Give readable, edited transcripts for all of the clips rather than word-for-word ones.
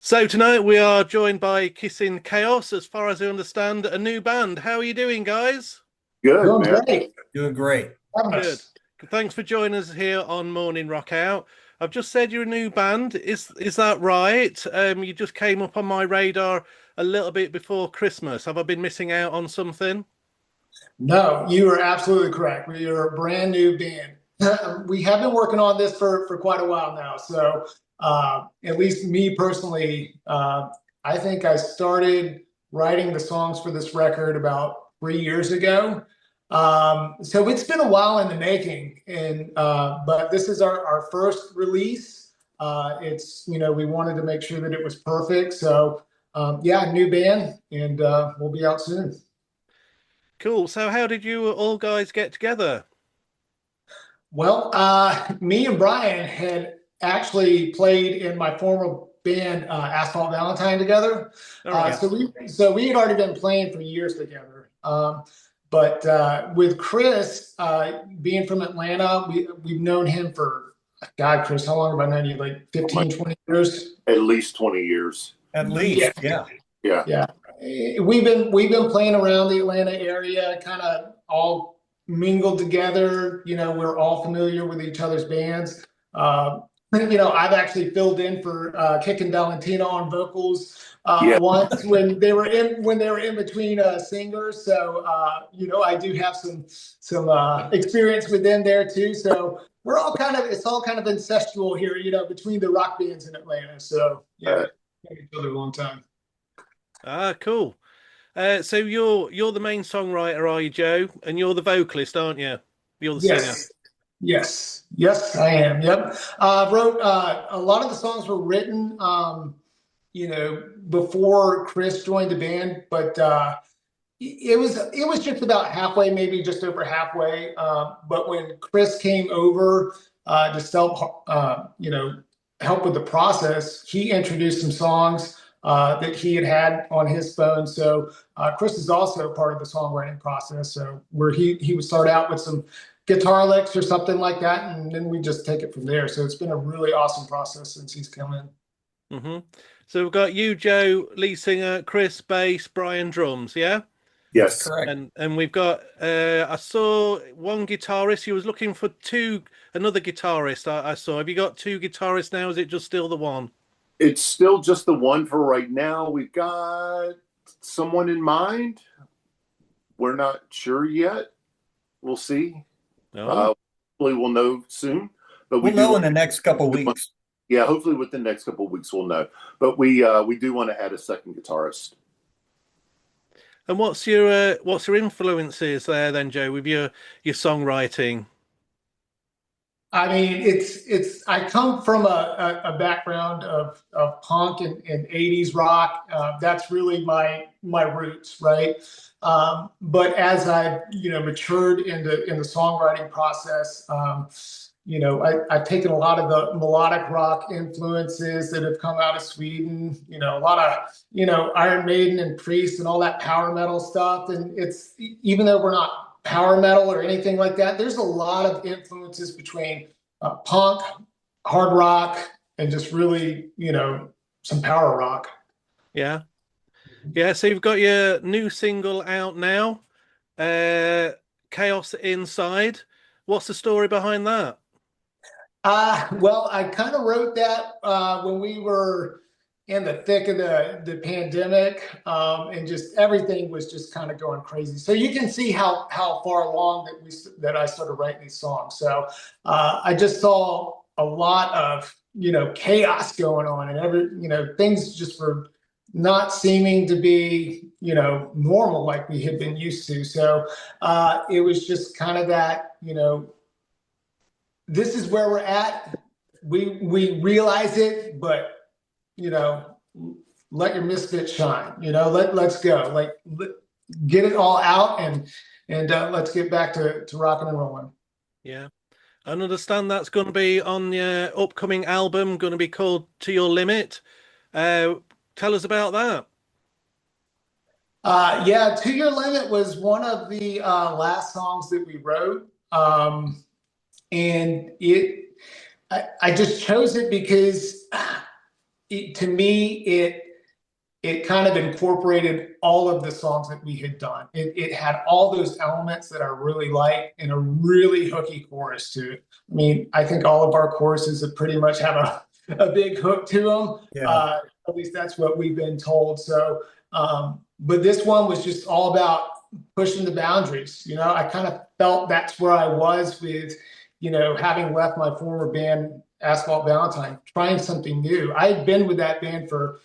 So tonight we are joined by Kissing Chaos, as far as I understand, a new band. How are you doing, guys? Good, Doing man. great. Doing great. Good. Thanks for joining us here on Morning Rock Out. I've just said you're a new band. Is that right? You just came up on my radar a little bit before Christmas. Have I been missing out on something? No, you are absolutely correct. We are a brand new band. We have been working on this for quite a while now. So, at least me personally, I think I started writing the songs for this record about 3 years ago. So it's been a while in the making, and but this is our first release. We wanted to make sure that it was perfect. So, yeah, new band, and we'll be out soon. Cool. So how did you all guys get together? Well, me and Brian had actually played in my former band, Asphalt Valentine, together. All right. So we had already been playing for years together. But with Chris, being from Atlanta, we've known him for, God, Chris, how long have I known you? Like 15, 20 years? At least 20 years. At Yeah. least, yeah. Yeah. Yeah. We've been playing around the Atlanta area, kind of all mingled together. We're all familiar with each other's bands. I've actually filled in for Kick and Valentino on vocals Yeah. once when they were in between singers. So I do have some experience with them there too. So it's all kind of incestual here, between the rock bands in Atlanta. So yeah, known each other a long time. Ah, cool. So you're the main songwriter, are you, Joe? And you're the vocalist, aren't you? You're the singer. Yes, I am. Yep. Wrote a lot of the songs were written, before Chris joined the band, but it was just about halfway, maybe just over halfway. But when Chris came over to help, help with the process, he introduced some songs that he had on his phone. So Chris is also part of the songwriting process. So where he would start out with some guitar licks or something like that, and then we just take it from there. So it's been a really awesome process since he's come in. Hmm. So we've got you, Joe, lead singer, Chris, bass, Brian, drums, yeah? Yes. Correct. And we've got I saw one guitarist. You was looking for another guitarist. I saw. Have you got two guitarists now? Is it just still the one? It's still just the one for right now. We've got someone in mind. We're not sure yet. We'll see. No. Hopefully we'll know soon. But We'll know in the next couple weeks. Yeah, hopefully within the next couple of weeks we'll know. But we do want to add a second guitarist. And what's your influences there then, Joe, with your songwriting? I mean, I come from a background of punk and 80s rock. That's really my roots, right? But as I've matured in the songwriting process, I've taken a lot of the melodic rock influences that have come out of Sweden. A lot of Iron Maiden and Priest and all that power metal stuff. And it's, even though we're not power metal or anything like that, there's a lot of influences between punk, hard rock, and just really, some power rock. Yeah. Yeah. So you've got your new single out now, Chaos Inside. What's the story behind that? Well, I kind of wrote that when we were in the thick of the pandemic, and just everything was just kind of going crazy. So you can see how far along that I started writing these songs. So I just saw a lot of chaos going on, and things just were not seeming to be normal like we had been used to. So it was just kind of that this is where we're at. We realize it, but let your misfit shine. Let's go. Get it all out, and let's get back to rocking and rolling. Yeah. I understand that's going to be on the upcoming album, going to be called To Your Limit. Tell us about that. Yeah, To Your Limit was one of the last songs that we wrote. And I just chose it because to me, it kind of incorporated all of the songs that we had done. It had all those elements that I really like and a really hooky chorus to it. I mean, I think all of our choruses that pretty much have a big hook to them. Yeah. At least that's what we've been told. So, but this one was just all about pushing the boundaries. You know, I kind of felt that's where I was with, you know, having left my former band, Asphalt Valentine, trying something new. I had been with that band for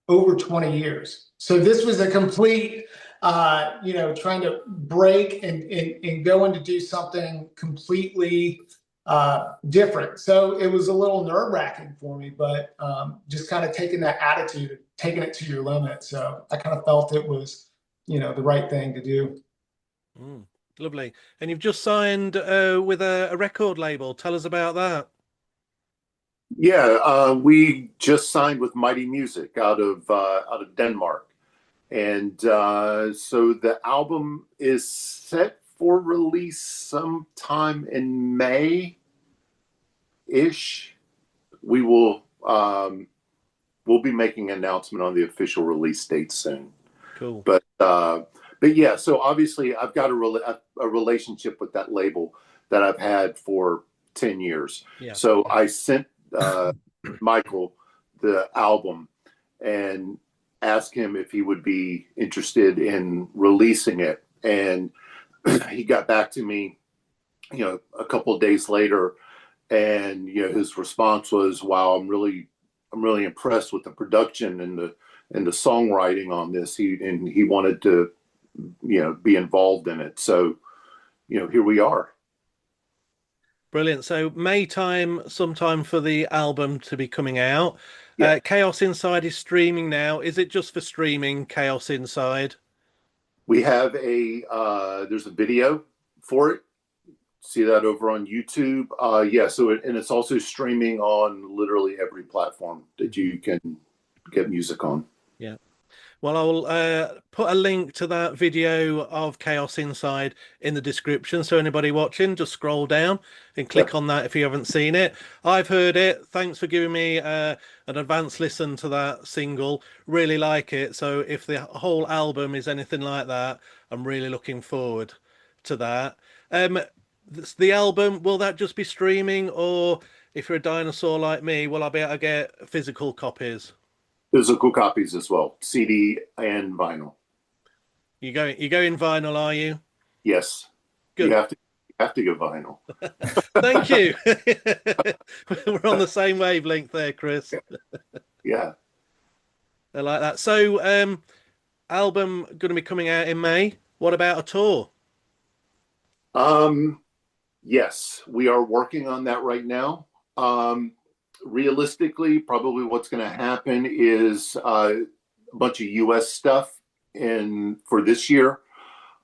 over 20 years. So this was a complete, you know, trying to break and go in to do something completely different. So it was a little nerve wracking for me, but just kind of taking that attitude, taking it to your limit. So I kind of felt it was, you know, the right thing to do. Lovely. And you've just signed with a record label. Tell us about that. Yeah, we just signed with Mighty Music out of Denmark, and so the album is set for release sometime in May-ish. We will we'll be making an announcement on the official release date soon. Cool. But yeah, so obviously I've got a relationship with that label that I've had for 10 years. Yeah. So I sent Michael the album and asked him if he would be interested in releasing it, and he got back to me, you know, a couple of days later, and you know, his response was, "Wow, I'm really impressed with the production and the songwriting on this." He wanted to, you know, be involved in it. So, you know, here we are. Brilliant. So May time, sometime for the album to be coming out. Yeah. Chaos Inside is streaming now. Is it just for streaming, Chaos Inside? We have there's a video for it. See that over on YouTube. Yeah. So and it's also streaming on literally every platform that you can get music on. Yeah. Well, I'll put a link to that video of Chaos Inside in the description. So anybody watching, just scroll down and click on that if you haven't seen it. I've heard it. Thanks for giving me an advance listen to that single. Really like it. So if the whole album is anything like that, I'm really looking forward to that. The album, will that just be streaming, or if you're a dinosaur like me, will I be able to get physical copies? Physical copies as well, CD and vinyl. You going vinyl, are you? Yes. Good. You have to go vinyl. Thank you. We're on the same wavelength there, Chris. Yeah. I like that. So, album going to be coming out in May. What about a tour? Yes, we are working on that right now. Realistically, probably what's going to happen is a bunch of US stuff for this year,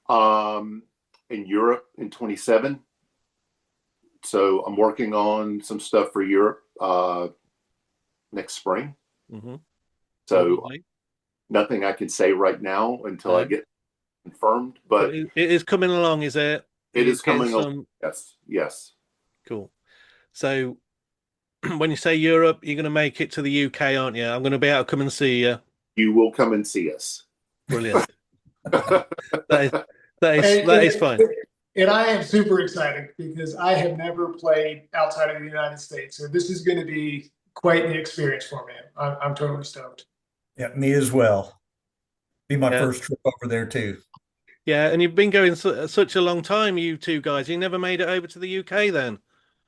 in Europe in 27. So I'm working on some stuff for Europe next spring. So nothing I can say right now until I get confirmed, but it is coming along, is it? It is coming along. Yes. Cool. So when you say Europe, you're going to make it to the UK, aren't you? I'm going to be able to come and see you. You will come and see us. Brilliant. that is fine. And I am super excited because I have never played outside of the United States. So this is going to be quite the experience for me. I'm totally stoked. Yeah, me as well. Be my first trip over there too. Yeah, and you've been going such a long time, you two guys. You never made it over to the UK then?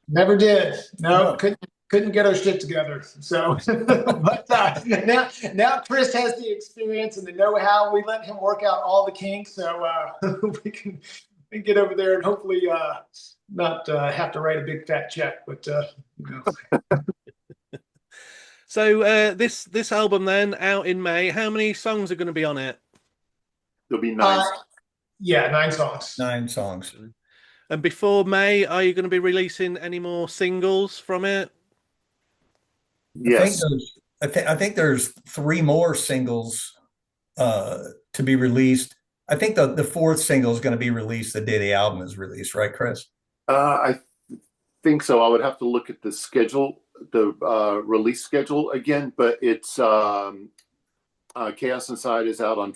Never did. No. Couldn't get our shit together. So, but now Chris has the experience and the know-how. We let him work out all the kinks, so we can get over there and hopefully not have to write a big fat check. But you know. So this album then out in May. How many songs are going to be on it? There'll be 9. Yeah, 9 songs. 9 songs. And before May, are you going to be releasing any more singles from it? Yes. I think there's 3 more singles to be released. I think the 4th single is going to be released the day the album is released, right, Chris? I think so. I would have to look at the schedule the release schedule again, but it's Chaos Inside is out on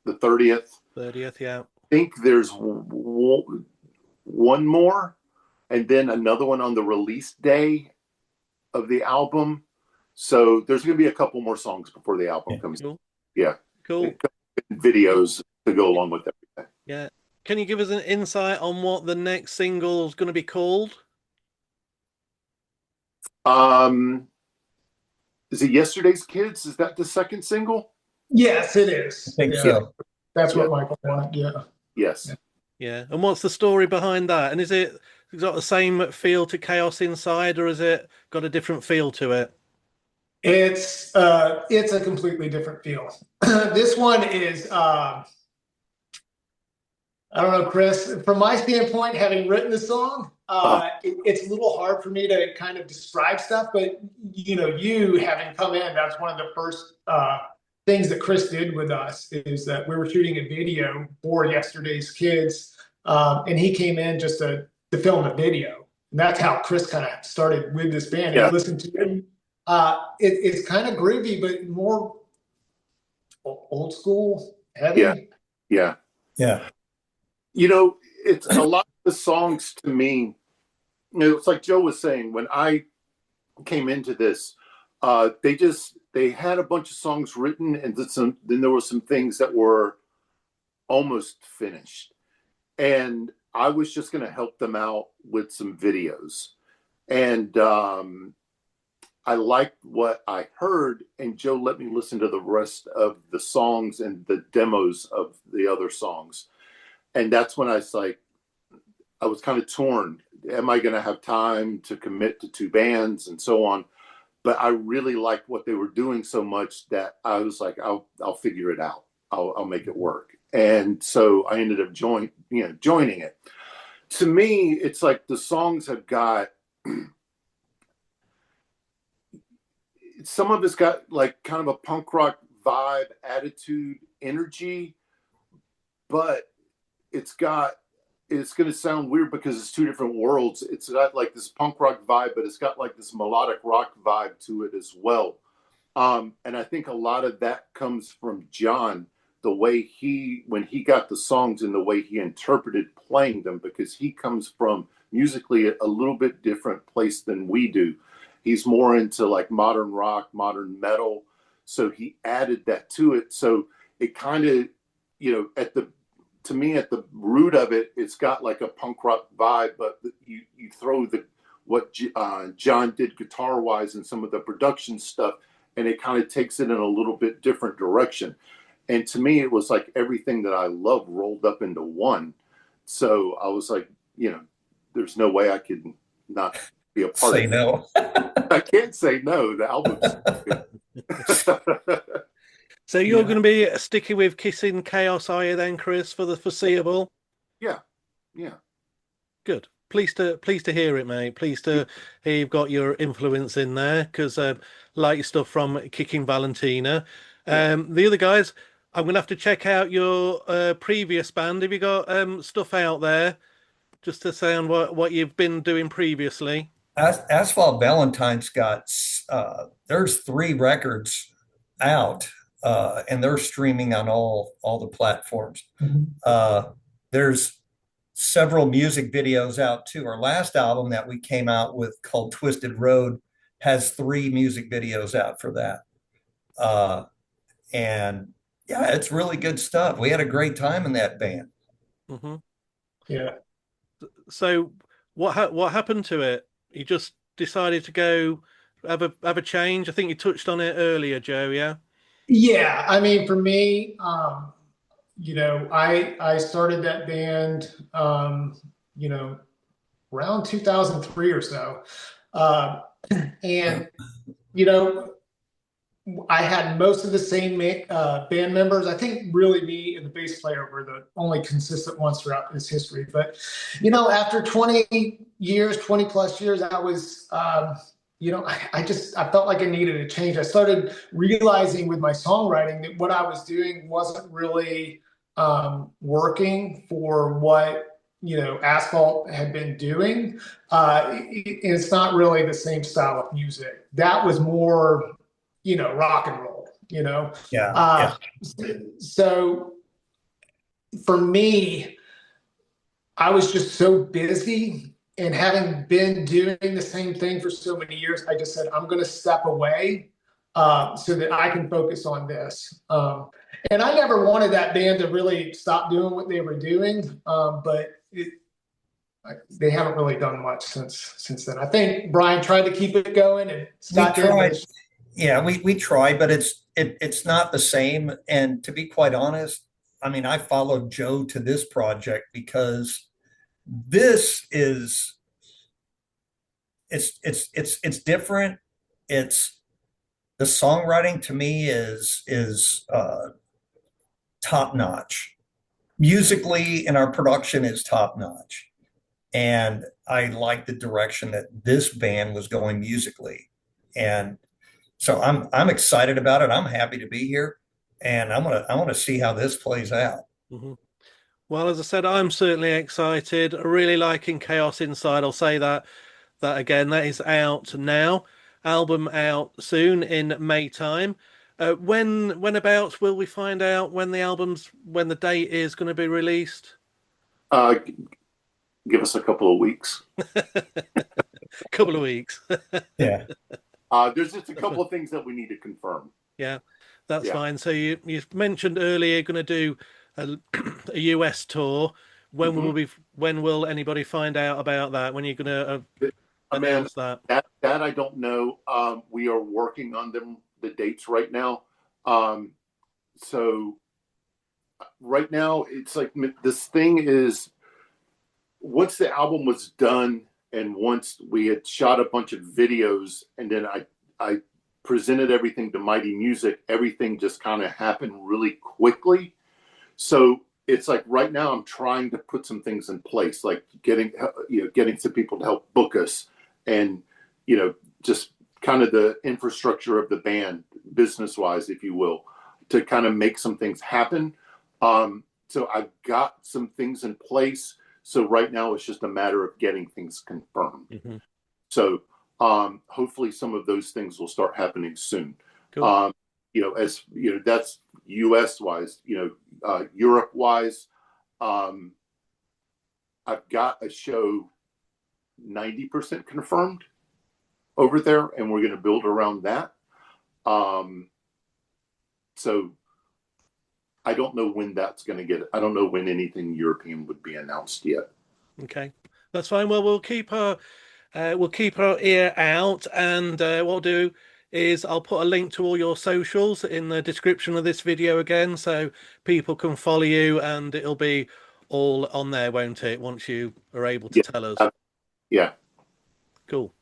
the 30th. 30th, yeah. I think there's one more, and then another one on the release day of the album. So there's going to be a couple more songs before the album comes. Cool. Yeah. Cool. Videos to go along with everything. Yeah. Can you give us an insight on what the next single is going to be called? Is it Yesterday's Kids? Is that the second single? Yes, it is. I think so. That's what Michael wanted. Yeah. Yes. Yeah. And what's the story behind that? And is it got the same feel to Chaos Inside, or has it got a different feel to it? It's a completely different feel. This one is I don't know, Chris, from my standpoint, having written the song, it's a little hard for me to kind of describe stuff, but you having come in, that's one of the first things that Chris did with us, is that we were shooting a video for Yesterday's Kids, and he came in just to film a video. And that's how Chris kind of started with this band. Yeah. And listened to it. It's kind of groovy, but more old school, heavy. Yeah. It's a lot of the songs to me. It's like Joe was saying, when I came into this, they had a bunch of songs written, and then there were some things that were almost finished, and I was just going to help them out with some videos, and I liked what I heard, and Joe let me listen to the rest of the songs and the demos of the other songs. And that's when I was kind of torn. Am I going to have time to commit to 2 bands and so on? But I really liked what they were doing so much that I was like, I'll figure it out. I'll make it work. And so I ended up joining it. To me, it's like the songs have got, some of it's got like kind of a punk rock vibe, attitude, energy, but it's going to sound weird because it's 2 different worlds. It's got like this punk rock vibe, but it's got like this melodic rock vibe to it as well. And I think a lot of that comes from Jon, the way when he got the songs and the way he interpreted playing them, because he comes from musically a little bit different place than we do. He's more into like modern rock, modern metal. So he added that to it. So it kind of, to me, at the root of it, it's got like a punk rock vibe, but you throw what Jon did guitar wise and some of the production stuff, and it kind of takes it in a little bit different direction. And to me, it was like everything that I love rolled up into one. So I was like, there's no way I could not be a part of it. No. I can't say no. The album's good. So you're going to be sticking with Kissing Kaos, are you then, Chris, for the foreseeable? Yeah. Good. Pleased to hear it, mate. Pleased to hear you've got your influence in there, because like your stuff from Kicking Valentina. The other guys, I'm going to have to check out your previous band. Have you got stuff out there just to sound what you've been doing previously? Asphalt Valentine's got there's 3 records out, and they're streaming on all the platforms. Mm-hmm. There's several music videos out too. Our last album that we came out with, called Twisted Road, has 3 music videos out for that. And yeah, it's really good stuff. We had a great time in that band. Mm-hmm. Yeah. So what happened to it? You just decided to go have a change? I think you touched on it earlier, Joe. Yeah. Yeah. I mean, for me, I started that band, around 2003 or so. And, I had most of the same band members. I think really me and the bass player were the only consistent ones throughout this history. But, after 20 plus years, I was, I felt like I needed a change. I started realizing with my songwriting that what I was doing wasn't really working for what Asphalt had been doing. It's not really the same style of music. That was more, rock and roll. Yeah, yeah. Uh, so for me, I was just so busy, and having been doing the same thing for so many years, I just said, I'm going to step away so that I can focus on this. And I never wanted that band to really stop doing what they were doing, but they haven't really done much since then. I think Brian tried to keep it going, and We Scott did. tried. Yeah, we tried, but it's not the same. And to be quite honest, I mean, I followed Joe to this project because this is it's different. It's the songwriting to me is top notch. Musically, and our production is top notch. And I like the direction that this band was going musically. And so I'm excited about it. I'm happy to be here, and I want to see how this plays out. Hmm. Well, as I said, I'm certainly excited. Really liking Chaos Inside. I'll say that again. That is out now. Album out soon in May time. Whenabouts will we find out when the date is going to be released? Uh, Give us a couple of weeks. Couple of weeks. Yeah. There's just a couple of things that we need to confirm. Yeah, that's Yeah. fine. So you mentioned earlier you're going to do a US tour. When will anybody find out about that? When you're going to announce that? That I don't know. We are working on the dates right now. So right now it's like this thing is, once the album was done and once we had shot a bunch of videos, and then I presented everything to Mighty Music, everything just kind of happened really quickly. So it's like right now I'm trying to put some things in place, like getting some people to help book us, and just kind of the infrastructure of the band, business wise, if you will, to kind of make some things happen. So I've got some things in place. So right now it's just a matter of getting things confirmed. Mm-hmm. So hopefully some of those things will start happening soon. Cool. That's US wise. Europe wise, I've got a show 90% confirmed over there, and we're going to build around that. So I don't know when that's going to get. I don't know when anything European would be announced yet. Okay, that's fine. Well, we'll keep our ear out, and what I'll do is I'll put a link to all your socials in the description of this video again, so people can follow you, and it'll be all on there, won't it? Once you are able to tell us. Yeah. Cool.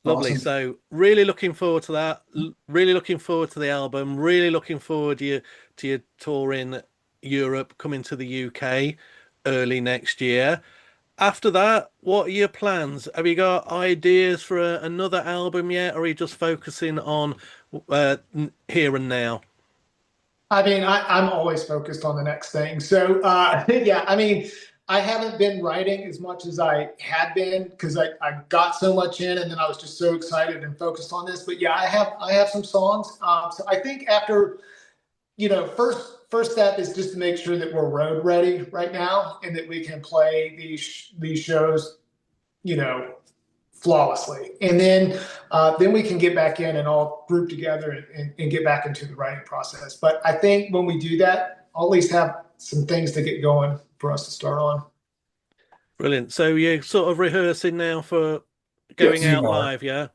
Lovely. Awesome. So really looking forward to that. Really looking forward to the album. Really looking forward to your tour in Europe, coming to the UK early next year. After that, what are your plans? Have you got ideas for another album yet, or are you just focusing on here and now? I mean, I'm always focused on the next thing. So yeah, I mean, I haven't been writing as much as I had been because I got so much in, and then I was just so excited and focused on this. But yeah, I have some songs. So I think after, first step is just to make sure that we're road ready right now, and that we can play these shows, flawlessly. And then we can get back in and all group together and get back into the writing process. But I think when we do that, I'll at least have some things to get going for us to start on. Brilliant. So you're sort of rehearsing now for going Yes, out live, yeah?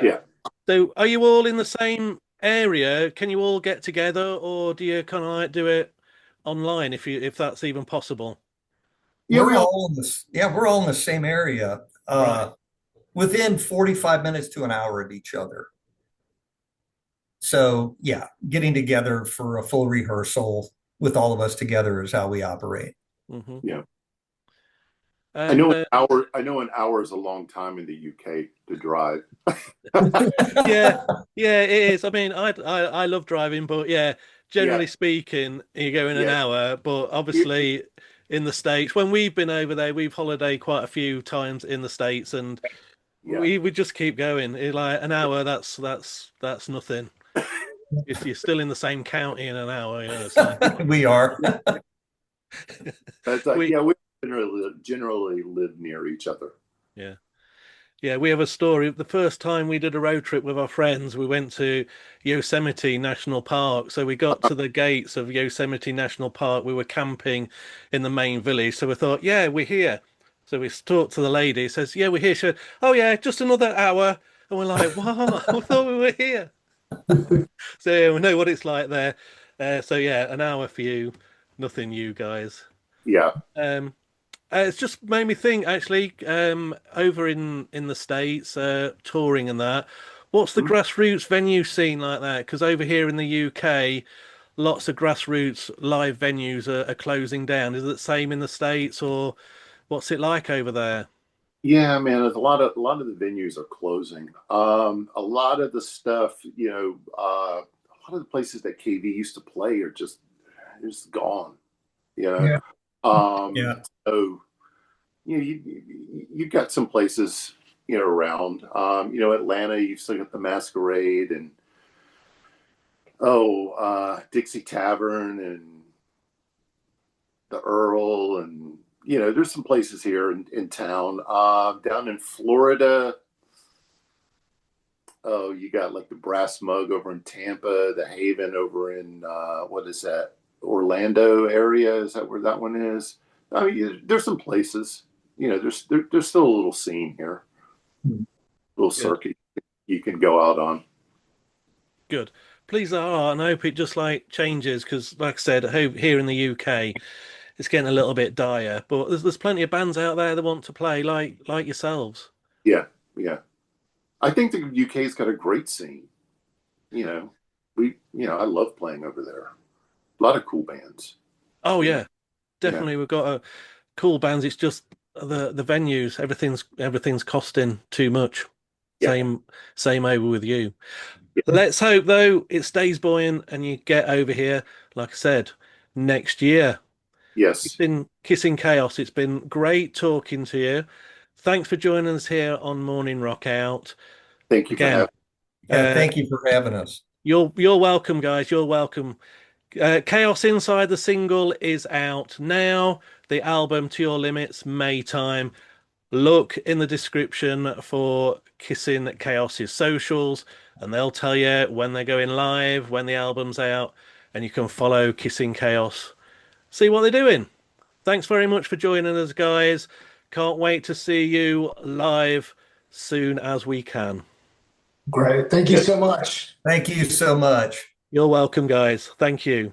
Yeah. So are you all in the same area? Can you all get together, or do you kind of like do it online if that's even possible? Yeah, We're all in the same area. Right. Within 45 minutes to an hour of each other. So yeah, getting together for a full rehearsal with all of us together is how we operate. Mm-hmm. Yeah. And, I know an hour is a long time in the UK to drive. yeah, it is. I mean, I love driving, but yeah, generally speaking, you go in an hour. But obviously, in the States. When we've been over there, we've holidayed quite a few times in the States, and Yeah. we just keep going. Like an hour, that's nothing. If you're still in the same county in an hour, so. We are. That's like, We yeah, we generally live near each other. Yeah, we have a story. The first time we did a road trip with our friends, we went to Yosemite National Park. So we got to the gates of Yosemite National Park. We were camping in the main village. So we thought, yeah, we're here. So we talked to the lady. Says, yeah, we're here. She said, oh, yeah, just another hour. And we're like, what? I thought we were here. So yeah, we know what it's like there. So yeah, an hour for you, nothing you guys. Yeah. It's just made me think actually, over in the States, touring and that, what's the grassroots venue scene like that? Because over here in the UK, lots of grassroots live venues are closing down. Is it the same in the States, or what's it like over there? Yeah, man, there's a lot of the venues are closing. A lot of the stuff, a lot of the places that KV used to play are just gone. You know, Yeah. Yeah. So you've got some places around. Atlanta, you've still got the Masquerade and Dixie Tavern and the Earl, and there's some places here in town. Down in Florida, you got like the Brass Mug over in Tampa, the Haven over in what is that, Orlando area? Is that where that one is? I mean, there's some places. There's still a little scene here, little circuit you can go out on. Good. Please are, and I hope it just like changes because, like I said, here in the UK, it's getting a little bit dire. But there's plenty of bands out there that want to play, like yourselves. Yeah, yeah. I think the UK's got a great scene. I love playing over there. A lot of cool bands. Oh yeah, definitely. We've got cool bands. It's just the venues. Everything's costing too much. Yeah. Same over with you. Yeah. Let's hope though it stays buoyant and you get over here. Like I said, next year. It's Yes. been Kissing Chaos. It's been great talking to you. Thanks for joining us here on Morning Rock Out. Thank you for Again, having. Yeah. Thank you for having us. you're welcome, guys. You're welcome. Chaos Inside, the single is out now. The album To Your Limits, May time. Look in the description for Kissing Chaos's socials, and they'll tell you when they're going live, when the album's out, and you can follow Kissing Chaos. See what they're doing. Thanks very much for joining us, guys. Can't wait to see you live soon as we can. Great. Thank you so much. Thank you so much. You're welcome, guys. Thank you.